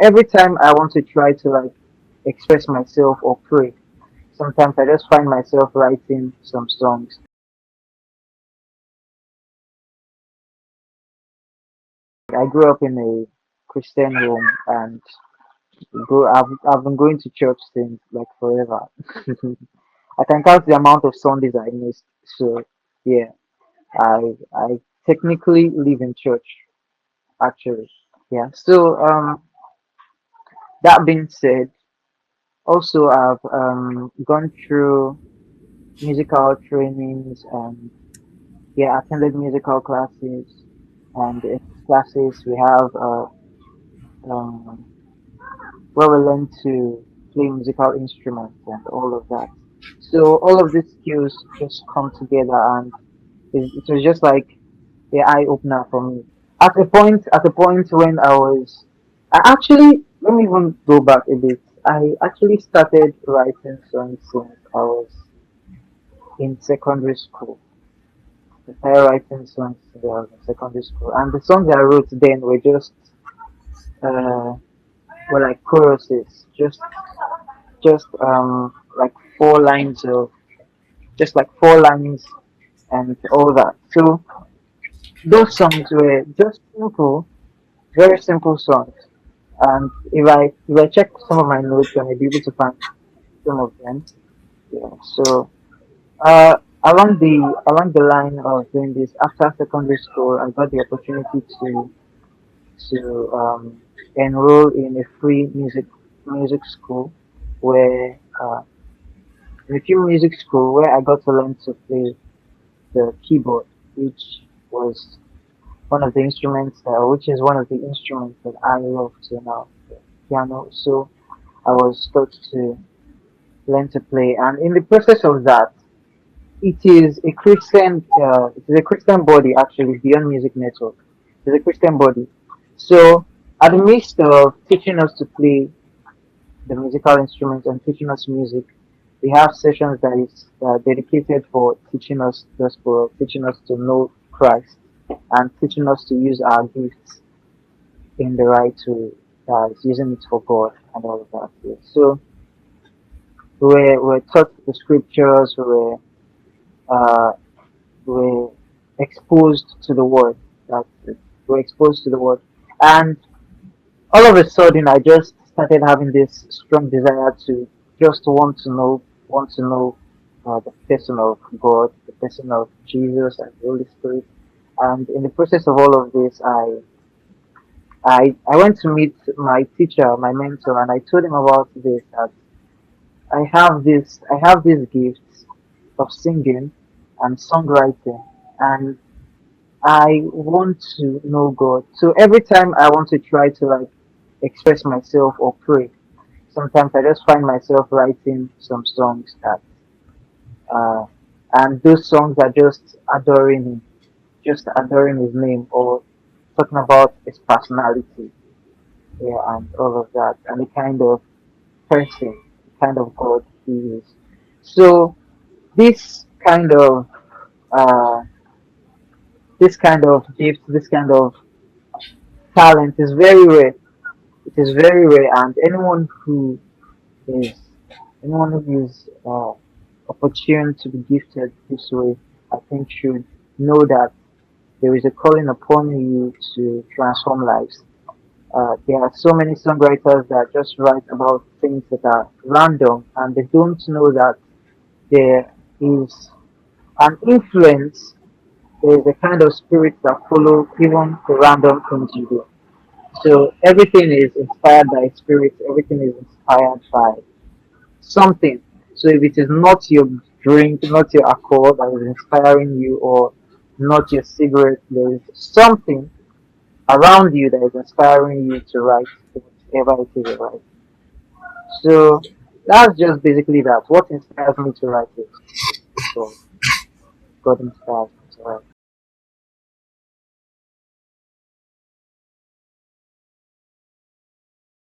Every time I want to try to like express myself or pray, sometimes I just find myself writing some songs. I grew up in a Christian home and I've been going to church since like forever. I can count the amount of Sundays I missed. So yeah, I technically live in church actually. Yeah. So that being said, also I've gone through musical trainings and yeah, attended musical classes, and in classes we have um, where we learn to play musical instruments and all of that. So all of these skills just come together, and it was just like the eye opener for me. At a point when I actually let me even go back a bit. I actually started writing songs since I was in secondary school. I started writing songs since I was in secondary school, and the songs I wrote then uh, were like choruses, just like four lines of just like four lines and all that. So those songs were just simple, very simple songs. And if I check some of my notes, I may be able to find some of them. Yeah. So uh, along the line of doing this after secondary school, I got the opportunity to enroll in a free music school where in a few music school where I got to learn to play the keyboard, which was which is one of the instruments that I love to now, the piano. So I was taught to learn to play, and in the process of that, it is a Christian body actually beyond Music Network. It's a Christian body. So at the midst of teaching us to play the musical instruments and teaching us music, we have sessions that is dedicated for teaching us gospel, teaching us to know Christ, and teaching us to use our gifts in the right way, using it for God and all of that. Yeah. So we're taught the scriptures, uh, we're exposed to the word. That's it. We're exposed to the word, and all of a sudden, I just started having this strong desire to just want to know the person of God, the person of Jesus and the Holy Spirit. And in the process of all of this, I went to meet my teacher, my mentor, and I told him about this. That I have these gifts of singing and songwriting, and I want to know God. So every time I want to try to like express myself or pray, sometimes I just find myself writing some songs uh, and those songs are just adoring him, just adoring his name or talking about his personality, yeah, and all of that, and the kind of person, the kind of God he is. So this kind of uh, this kind of gift, this kind of talent is very rare. It is very rare, and is anyone who is opportune to be gifted this way, I think should know that there is a calling upon you to transform lives. There are so many songwriters that just write about things that are random, and they don't know that there is an influence. There is a kind of spirit that follow even the random things you do. So everything is inspired by spirit. Everything is inspired by something. So if it is not your drink, not your alcohol that is inspiring you, or not your cigarette, there is something around you that is inspiring you to write whatever it is you write. So that's just basically that. What inspires me to write is God. God inspires me to write.